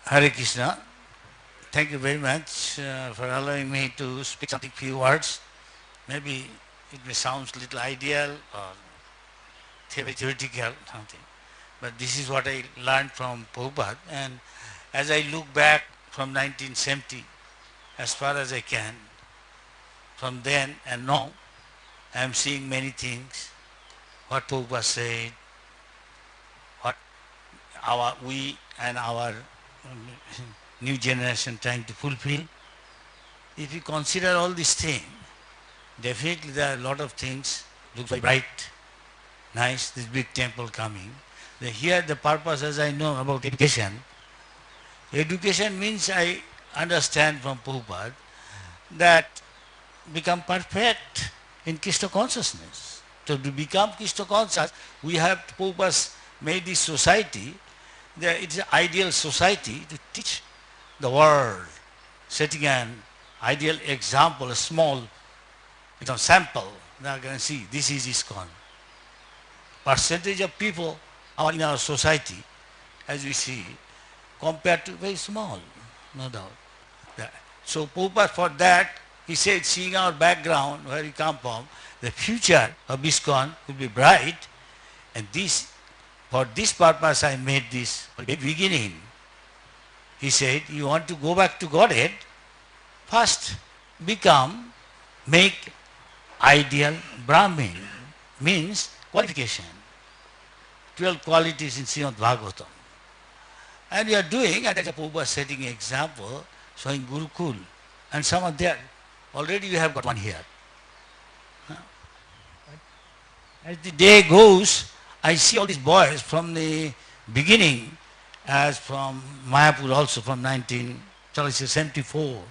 Hare Krishna. Thank you very much for allowing me to speak something, few words. Maybe it may sound a little ideal or theoretical something, but this is what I learned from Prabhupada. And as I look back from 1970, as far as I can, from then and now, I am seeing many things. What Prabhupada said, what we and our new generation trying to fulfill. If you consider all these things, definitely there are a lot of things, look very bright, nice, this big temple coming. Here the purpose, as I know about education, education means I understand from Prabhupada that become perfect in Krishna consciousness. So to become Krishna conscious, we have Prabhupada made this society, it's an ideal society to teach the world, setting an ideal example, a small sample. Now you can see this is ISKCON. Percentage of people are in our society, as we see, compared to very small, no doubt. So Prabhupada for that, he said, seeing our background, where we come from, the future of ISKCON will be bright, and this, for this purpose I made this from the beginning. He said, you want to go back to Godhead, first make ideal Brahmin, means qualification. 12 qualities in Srimad Bhagavatam. And we are doing, and as Prabhupada setting an example, showing Gurukul, and some are there. Already we have got one here. As the day goes, I see all these boys from the beginning, as from Mayapur also from 1974.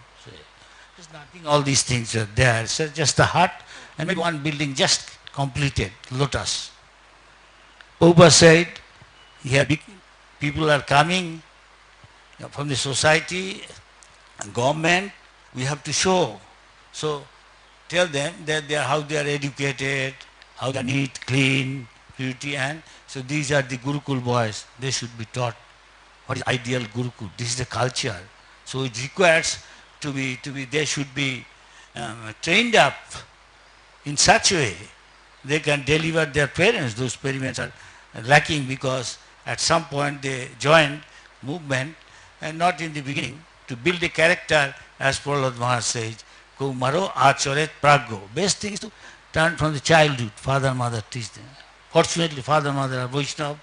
There's nothing, all these things are there. So just the hut and maybe one building just completed, Lotus. Prabhupada said, here people are coming from the society and government, we have to show. So tell them that how they are educated, how they are neat, clean, purity, and so these are the Gurukul boys. They should be taught what is ideal Gurukul. This is the culture. So it requires they should be trained up in such a way they can deliver their parents. Those parents are lacking because at some point they joined movement and not in the beginning to build a character, as Prahlad Maharaj says, Kumaro Acharet Praggo. Best thing is to turn from the childhood, father, mother teach them. Fortunately, father, mother are Vaishnava,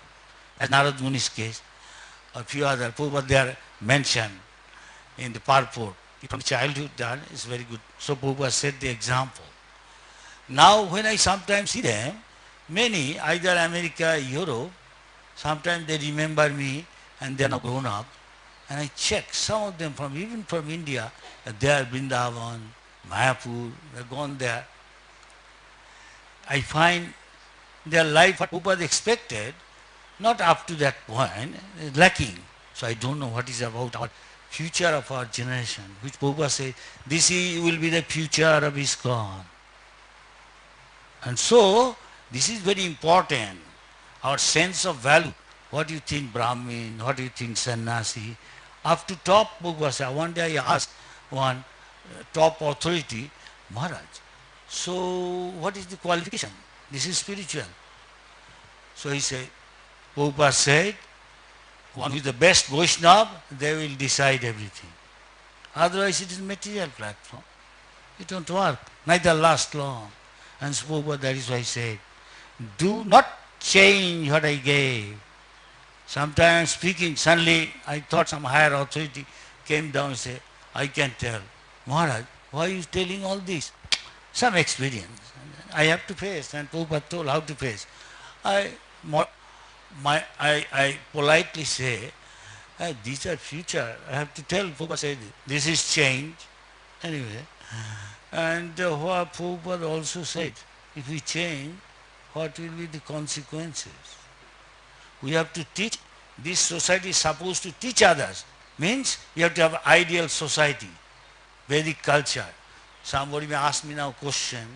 as Narad Muni's case, a few other, Prabhupada they are mentioned in the purport. From childhood done is very good. So Prabhupada set the example. Now when I sometimes see them, many, either America, Europe, sometimes they remember me and they are now grown up. And I check some of them even from India, they are Vrindavan, Mayapur, they have gone there. I find their life, what Prabhupada expected, not up to that point, lacking. So I don't know what is about our future of our generation, which Prabhupada said, this will be the future of ISKCON. And so, this is very important, our sense of value. What do you think Brahmin, what do you think Sannyasi? Up to top, Prabhupada said, one day I asked one top authority, Maharaj, so what is the qualification? This is spiritual. So he said, Prabhupada said, one who is the best Vaishnava, they will decide everything. Otherwise it is material platform. It won't work, neither last long. And Prabhupada, that is why I said, do not change what I gave. Sometimes speaking, suddenly I thought some higher authority came down and said, I can tell. Maharaj, why are you telling all this? Some experience. I have to face, and Prabhupada told how to face. I politely say, these are future. I have to tell Prabhupada said, this is change. Anyway. And what Prabhupada also said, if we change, what will be the consequences? We have to teach, this society is supposed to teach others. Means you have to have ideal society, Vedic culture. Somebody may ask me now a question.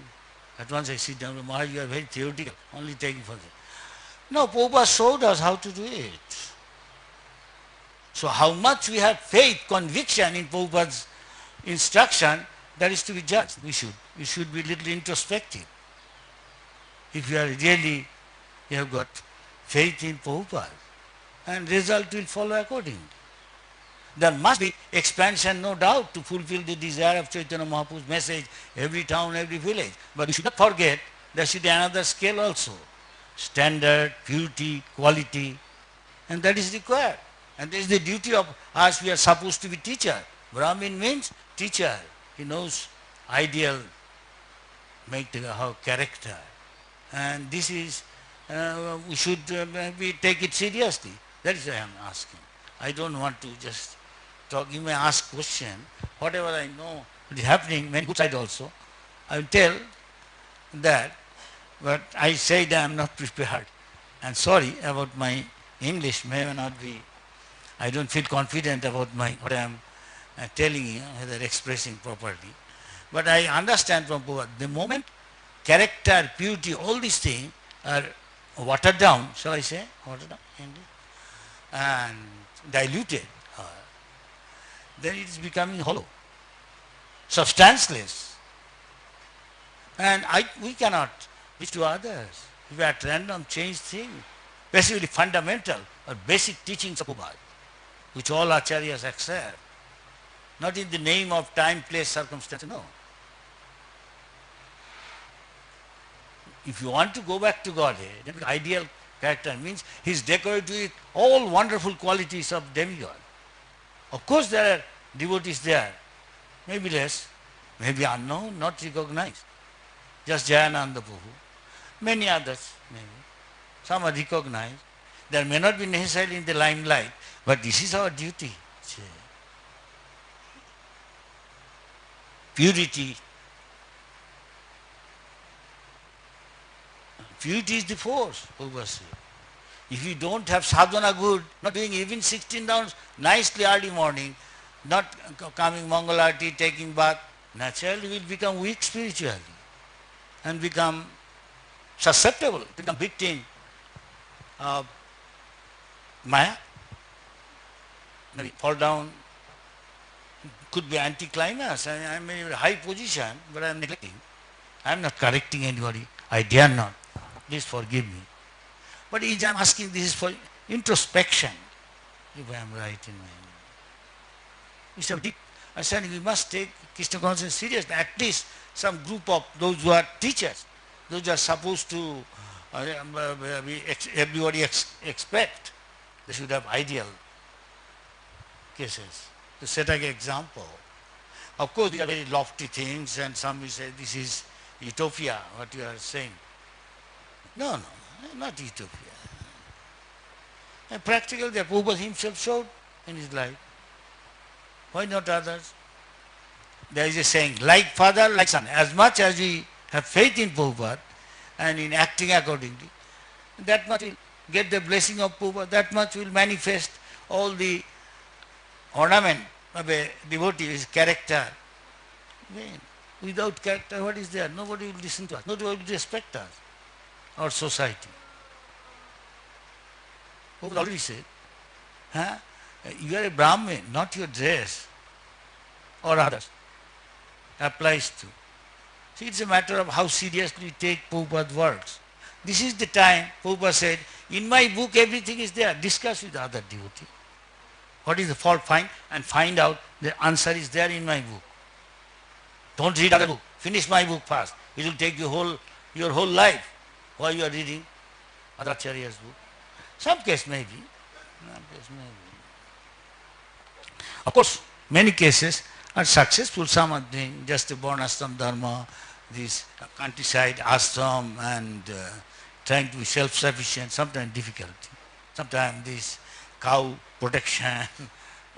At once I sit down, Maharaj, you are very theoretical, only taking for this. No, Prabhupada showed us how to do it. So how much we have faith, conviction in Prabhupada's instruction, that is to be judged. We should be little introspective. If you are really, you have got faith in Prabhupada, and result will follow accordingly. There must be expansion, no doubt, to fulfill the desire of Chaitanya Mahaprabhu's message, every town, every village. But we should not forget there should be another scale also. Standard, purity, quality, and that is required. And this is the duty of us. We are supposed to be teacher. Brahmin means teacher. He knows ideal, how character. And this is, we should take it seriously. That is why I am asking. I don't want to just talk. You may ask question. Whatever I know is happening, many good side also. I will tell that, but I said I am not prepared. And sorry about my English may not be, I don't feel confident about what I am telling you, whether expressing properly. But I understand from Prabhupada, the moment character, purity, all these things are watered down, shall I say, watered down, and diluted, then it is becoming hollow, substanceless. And we cannot reach to others. If we at random change things, basically fundamental or basic teachings of Prabhupada, which all acharyas accept, not in the name of time, place, circumstance, no. If you want to go back to Godhead, then the ideal character means he is decorated with all wonderful qualities of demigod. Of course there are devotees there, maybe less, maybe unknown, not recognized. Just Jayananda Prabhu, many others maybe. Some are recognized. There may not be necessarily in the limelight, but this is our duty. Purity. Purity is the force, Prabhupada said. If you don't have sadhana good, not doing even 16 rounds nicely early morning, not coming Mangalarti, taking bath, naturally will become weak spiritually and become susceptible, become victim of Maya. Maybe fall down, could be anticlimax. I am in a high position, but I am neglecting. I am not correcting anybody. I dare not. Please forgive me. But I am asking, this is for introspection, if I am right in my mind. It's a deep understanding. We must take Krishna consciousness seriously. At least some group of those who are teachers, those who are supposed to everybody expect. They should have ideal cases. To set an example. Of course, these are very lofty things, and some will say this is utopia, what you are saying. No, not utopia. And practical, the Prabhupada himself showed in his life. Why not others? There is a saying, like father, like son. As much as we have faith in Prabhupada and in acting accordingly, that much will get the blessing of Prabhupada, that much will manifest all the ornament of a devotee, his character. Without character, what is there? Nobody will listen to us. Nobody will respect us, our society. Prabhupada already said, you are a Brahmin, not your dress or others. Applies to. See, it's a matter of how seriously we take Prabhupada's words. This is the time Prabhupada said, in my book everything is there. Discuss with the other devotee. What is the fault? Find out the answer is there in my book. Don't read other book. Finish my book first. It will take your whole life while you are reading other Acharya's book. Some case maybe. Of course, many cases are successful. Some are doing just a born ashram dharma, this countryside ashram, and trying to be self-sufficient. Sometimes difficulty. Sometimes this cow protection,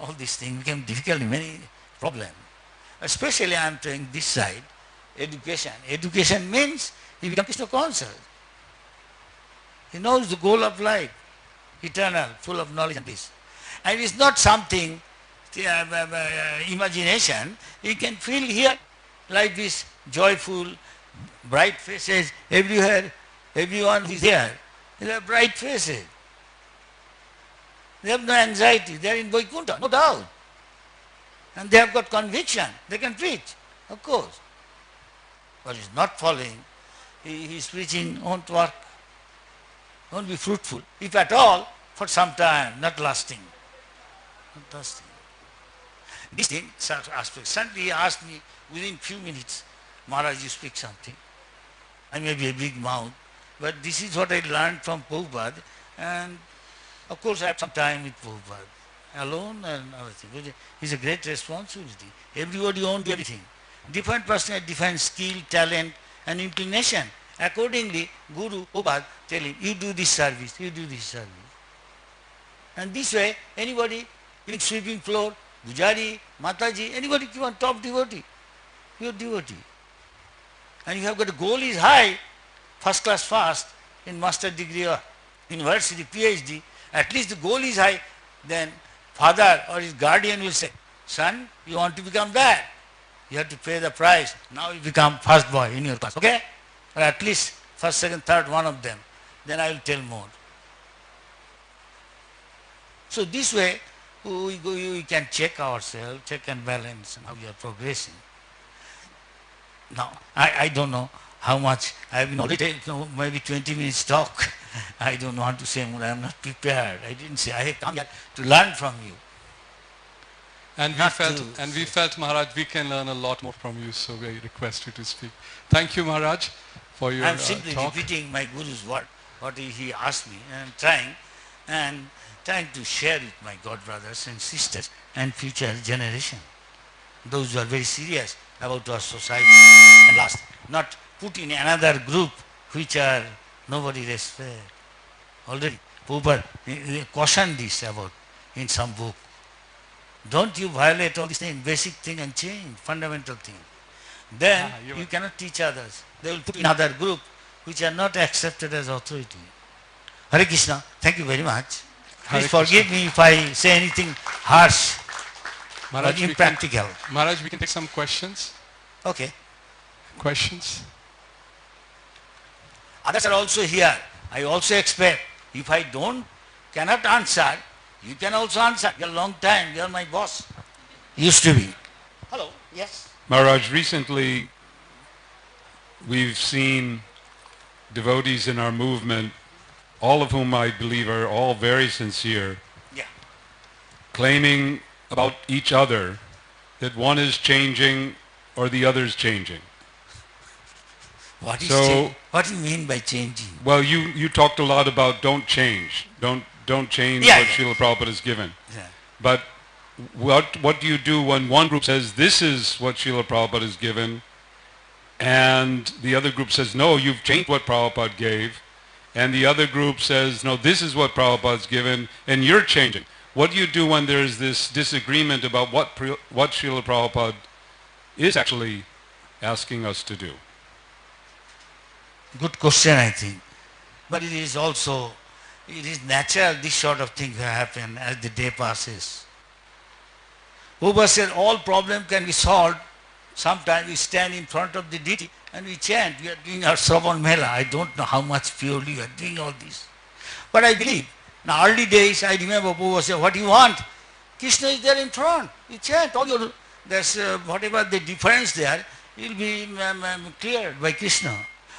all these things became difficult in many problems. Especially I am saying this side, education. Education means he becomes Krishna conscious. He knows the goal of life, eternal, full of knowledge and peace. And it is not something, imagination. You can feel here like this joyful, bright faces everywhere. Everyone who is here, they have bright faces. They have no anxiety. They are in Vaikuntha, no doubt. And they have got conviction. They can preach, of course. But he's not following. His preaching won't work, won't be fruitful. If at all, for some time, not lasting. Not lasting. This thing, such aspect. Suddenly he asked me within few minutes, Maharaj, you speak something. I may be a big mouth, but this is what I learned from Prabhupada, and of course I have some time with Prabhupada, alone and everything. It's a great responsibility. Everybody owns everything. Different person has different skill, talent and inclination. Accordingly, Guru, Prabhupada tell him, you do this service, you do this service. And this way, anybody, even sweeping floor, Pujari, Mataji, anybody give on top devotee. You are devotee. And you have got a goal is high, first class fast, in master degree or university, PhD, at least the goal is high, then father or his guardian will say, son, you want to become that, you have to pay the price. Now you become first boy in your class, okay? Or at least first, second, third, one of them. Then I will tell more. So this way, we can check ourselves, check and balance how we are progressing. Now, I don't know how much, I have been already, maybe 20 minutes talk. I don't want to say more, I am not prepared. I didn't say, I have come here to learn from you. And we felt, Maharaj, we can learn a lot more from you, so we request you to speak. Thank you, Maharaj, for your talk. I am simply repeating my Guru's word, what he asked me, and trying to share with my God brothers and sisters and future generation, those who are very serious about our society and last, not put in another group which are nobody respect. Already Prabhupada cautioned this about in some book. Don't you violate all these things, basic thing and change, fundamental thing. Then you cannot teach others. They will put in another group which are not accepted as authority. Hare Krishna, thank you very much. Please forgive me if I say anything harsh or impractical. Maharaj, we can take some questions. Okay. Questions? Others are also here. I also expect, if I cannot answer, you can also answer. You are a long time, you are my boss. Used to be. Hello, yes. Maharaj, recently we've seen devotees in our movement, all of whom I believe are all very sincere, claiming about each other that one is changing or the other is changing. What do you mean by changing? Well, you talked a lot about don't change, don't change what Srila Prabhupada has given. Yeah. But what do you do when one group says this is what Srila Prabhupada has given, and the other group says no, you've changed what Prabhupada gave, and the other group says no, this is what Prabhupada's given, and you're changing? What do you do when there's this disagreement about what Srila Prabhupada is actually asking us to do? Good question, I think. But it is natural this sort of thing happen as the day passes. Prabhupada said all problem can be solved. Sometimes we stand in front of the deity and we chant. We are doing our Shravan Mela. I don't know how much purely we are doing all this. But I believe, in early days, I remember Prabhupada said, what do you want? Krishna is there in front. You chant. All your, there's whatever the difference there, it will be cleared by Krishna.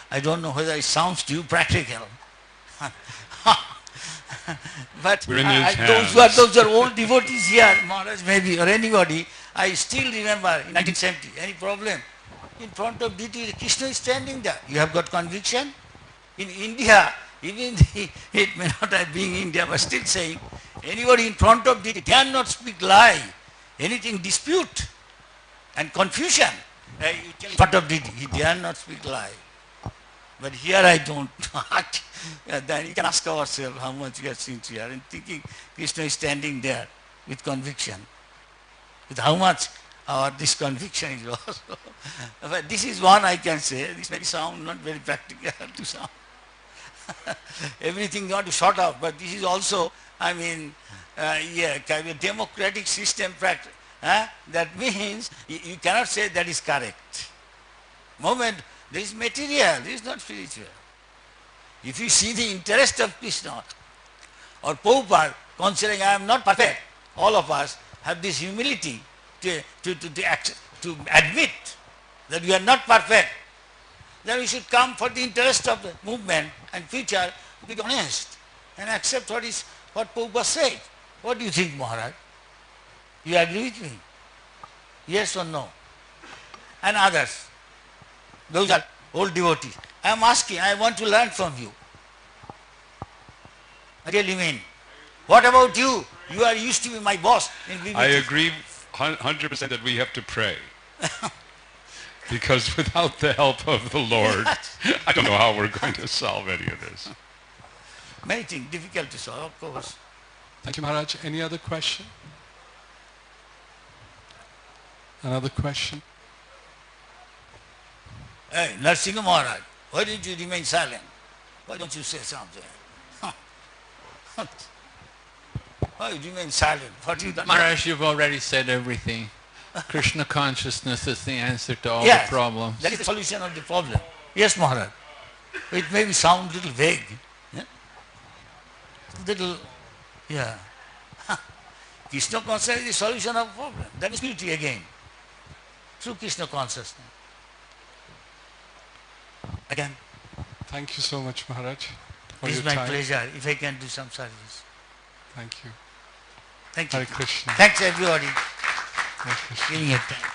I don't know whether it sounds to you practical. But those are old devotees here, Maharaj maybe, or anybody. I still remember in 1970, any problem, in front of deity, Krishna is standing there. You have got conviction? In India, even it may not have been India, but still saying, anybody in front of deity cannot speak lie. Anything dispute and confusion, in front of deity, he dare not speak lie. But here I don't. Then you can ask ourselves how much we are sincere and thinking Krishna is standing there with conviction. With how much this conviction is also. But this is one I can say. This may sound not very practical to sound. Everything you want to sort out. But this is also, I mean, kind of a democratic system practice. That means you cannot say that is correct. Moment, this is material, this is not spiritual. If you see the interest of Krishna or Prabhupada, considering I am not perfect, all of us have this humility to admit that we are not perfect, then we should come for the interest of the movement and future, be honest and accept what Prabhupada said. What do you think, Maharaj? You agree with me? Yes or no? And others, those are old devotees. I am asking, I want to learn from you. I really mean. What about you? You are used to be my boss in VBT. I agree 100% that we have to pray. Because without the help of the Lord, I don't know how we're going to solve any of this. Many things difficult to solve, of course. Thank you, Maharaj. Any other question? Another question? Hey, Narsinga Maharaj, why did you remain silent? Why don't you say something? Why you remain silent? What you done? Maharaj, you've already said everything. Krishna consciousness is the answer to all Yes, the problems. that is the solution of the problem. Yes, Maharaj. It may sound a little vague. Yeah? Little, yeah. Krishna consciousness is the solution of the problem. That is beauty again. Through Krishna consciousness. Again, Thank you so much, Maharaj, for it your is my time. pleasure if I can do some service. Thank you. Thank you. Hare Krishna. Thanks everybody Hare Krishna. giving your time.